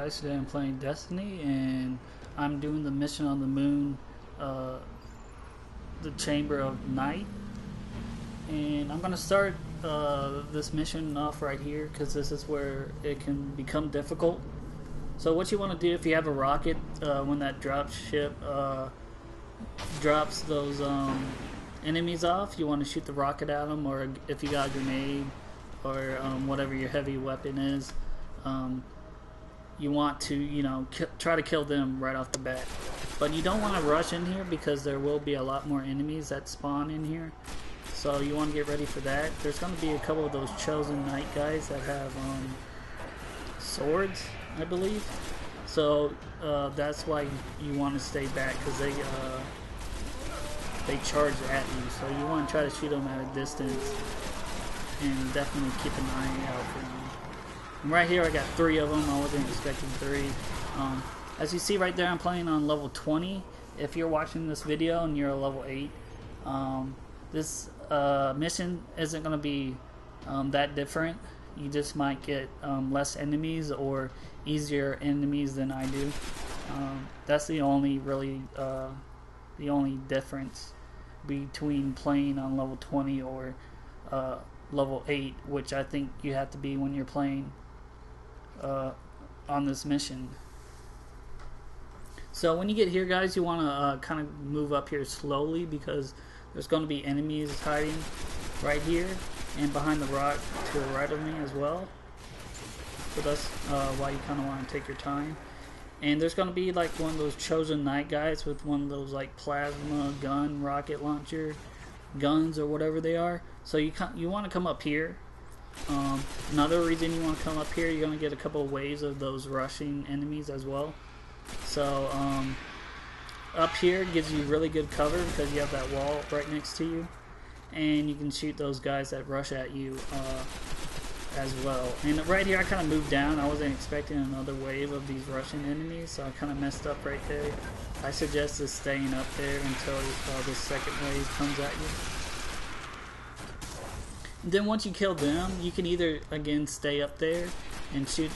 guys, today I'm playing Destiny and I'm doing the mission on the moon, the Chamber of Night, and I'm gonna start this mission off right here because this is where it can become difficult. So what you want to do, if you have a rocket, when that drop ship drops those enemies off, you want to shoot the rocket at them, or if you got a grenade or whatever your heavy weapon is, you want to, try to kill them right off the bat. But you don't want to rush in here because there will be a lot more enemies that spawn in here. So you want to get ready for that. There's going to be a couple of those chosen knight guys that have swords, I believe. So that's why you want to stay back, because they charge at you. So you want to try to shoot them at a distance and definitely keep an eye out for them. And right here I got 3 of them. I wasn't expecting 3. As you see right there, I'm playing on level 20. If you're watching this video and you're a level 8, this mission isn't going to be that different. You just might get less enemies or easier enemies than I do. That's the only the only difference between playing on level 20 or level 8, which I think you have to be when you're playing on this mission. So when you get here, guys, you want to kind of move up here slowly because there's going to be enemies hiding right here and behind the rock to the right of me as well. So that's why you kind of want to take your time. And there's going to be like one of those chosen knight guys with one of those like plasma gun, rocket launcher guns or whatever they are. So you want to come up here. Another reason you want to come up here, you're going to get a couple of waves of those rushing enemies as well. So up here gives you really good cover because you have that wall right next to you, and you can shoot those guys that rush at you as well. And right here I kind of moved down. I wasn't expecting another wave of these Russian enemies, so I kind of messed up right there. I suggest just staying up there until this second wave comes at you. And then once you kill them, you can either again stay up there and shoot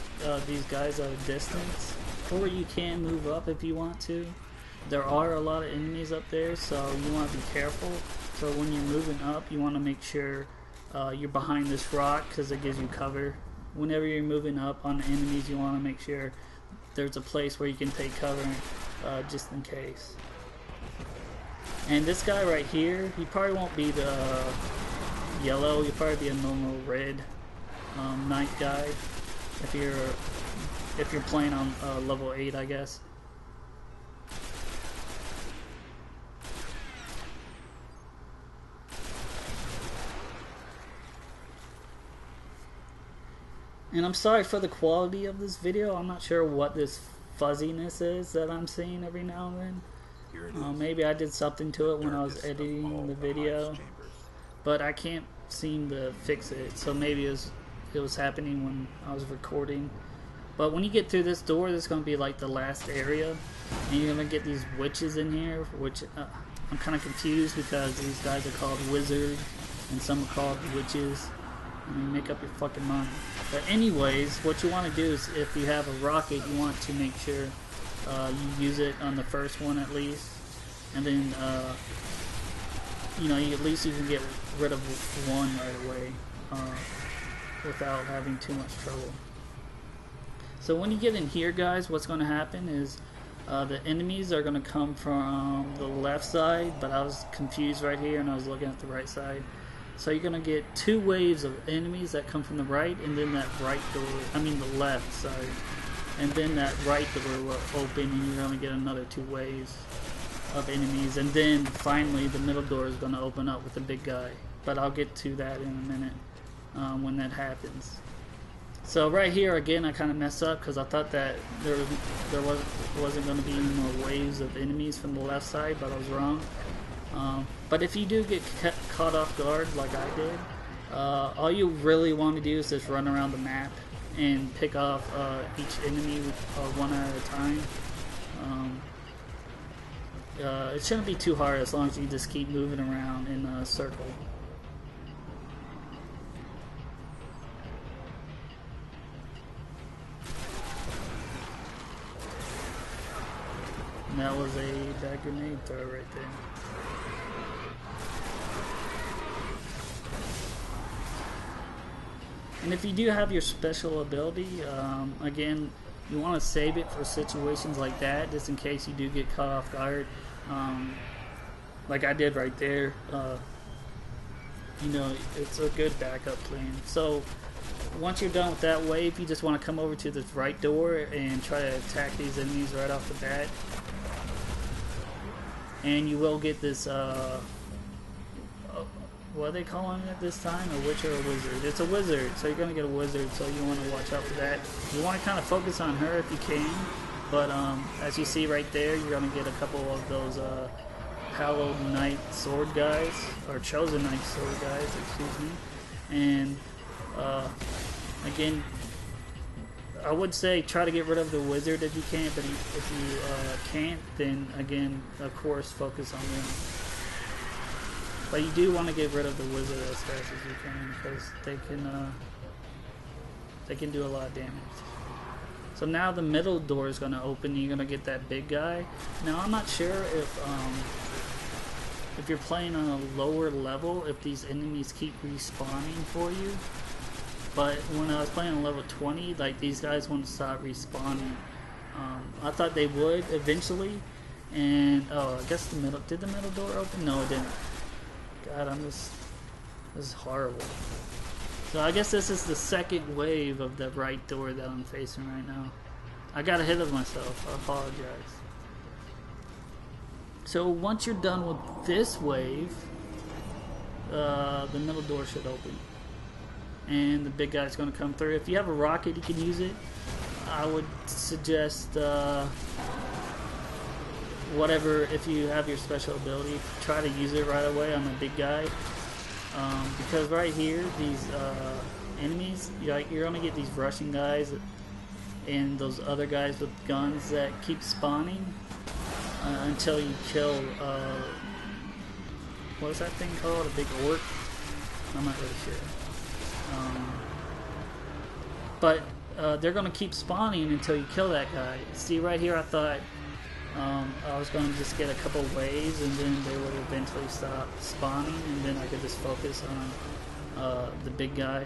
these guys at a distance, or you can move up if you want to. There are a lot of enemies up there, so you want to be careful. So when you're moving up, you want to make sure you're behind this rock because it gives you cover. Whenever you're moving up on the enemies, you want to make sure there's a place where you can take cover just in case. And this guy right here, he probably won't be the yellow. He'll probably be a normal red knight guy if you're playing on level 8, I guess. And I'm sorry for the quality of this video. I'm not sure what this fuzziness is that I'm seeing every now and then. Maybe I did something to it when I was editing the video, but I can't seem to fix it. So maybe it was happening when I was recording. But when you get through this door, this is going to be like the last area, and you're going to get these witches in here, which I'm kind of confused because these guys are called wizards and some are called witches. I mean, make up your fucking mind. But anyways, what you want to do is, if you have a rocket, you want to make sure you use it on the first one at least, and then at least you can get rid of one right away without having too much trouble. So when you get in here, guys, what's going to happen is the enemies are going to come from the left side, but I was confused right here and I was looking at the right side. So you're going to get 2 waves of enemies that come from the right, and then that right door, the left, sorry. And then that right door will open and you're going to get another 2 waves of enemies. And then finally the middle door is going to open up with the big guy. But I'll get to that in a minute when that happens. So right here again I kind of messed up because I thought that there wasn't going to be any more waves of enemies from the left side, but I was wrong. But if you do get caught off guard like I did, all you really want to do is just run around the map and pick off each enemy one at a time. It shouldn't be too hard as long as you just keep moving around in a circle. That was a bad grenade throw right there. And if you do have your special ability, again, you want to save it for situations like that, just in case you do get caught off guard. Like I did right there. You know, it's a good backup plan. So once you're done with that wave, you just want to come over to this right door and try to attack these enemies right off the bat. And you will get this, what are they calling it this time? A witch or a wizard? It's a wizard, so you're going to get a wizard, so you want to watch out for that. You want to kind of focus on her if you can, but as you see right there, you're going to get a couple of those Hallowed Knight sword guys, or Chosen Knight sword guys, excuse me. And again, I would say try to get rid of the wizard if you can, but if you can't, then again, of course, focus on them. But you do want to get rid of the wizard as fast as you can, because they can do a lot of damage. So now the middle door is going to open. You're going to get that big guy. Now I'm not sure if you're playing on a lower level, if these enemies keep respawning for you. But when I was playing on level 20, like, these guys wouldn't stop respawning. I thought they would eventually, and oh, I guess did the middle door open? No, it didn't. God, this is horrible. So I guess this is the second wave of the right door that I'm facing right now. I got ahead of myself. I apologize. So once you're done with this wave, the middle door should open. And the big guy's going to come through. If you have a rocket, you can use it. I would suggest whatever, if you have your special ability, try to use it right away on the big guy. Because right here, these enemies, you're going to get these rushing guys and those other guys with guns that keep spawning until you kill, what is that thing called? A big orc? I'm not really sure. But they're going to keep spawning until you kill that guy. See right here, I thought I was going to just get a couple waves and then they would eventually stop spawning and then I could just focus on the big guy.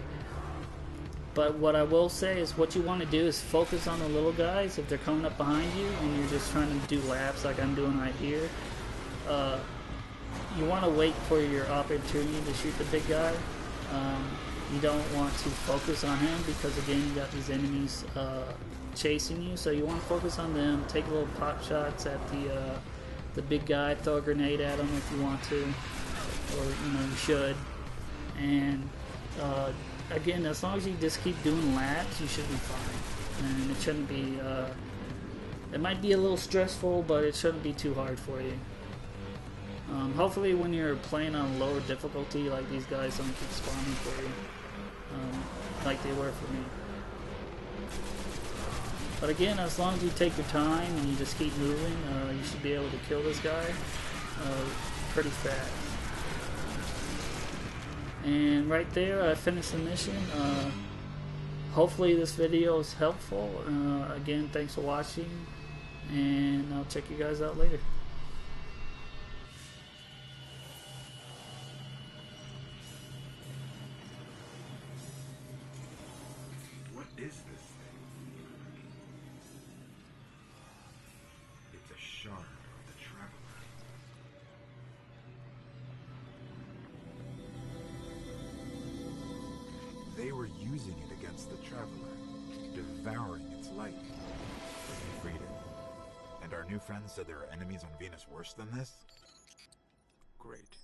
But what I will say is what you want to do is focus on the little guys if they're coming up behind you and you're just trying to do laps like I'm doing right here. You want to wait for your opportunity to shoot the big guy. You don't want to focus on him because again you got these enemies chasing you, so you want to focus on them. Take little pot shots at the big guy, throw a grenade at him if you want to, or you should. And again, as long as you just keep doing laps, you should be fine. And it shouldn't be. It might be a little stressful, but it shouldn't be too hard for you. Hopefully when you're playing on lower difficulty, like these guys don't keep spawning for you, like they were for me. But again, as long as you take your time and you just keep moving, you should be able to kill this guy pretty fast. And right there, I finished the mission. Hopefully this video is helpful. Again, thanks for watching, and I'll check you guys out later. What is this thing? It's a shard of the Traveler. They were using it against the Traveler, devouring its light. But we freed it. And our new friends said there are enemies on Venus worse than this? Great.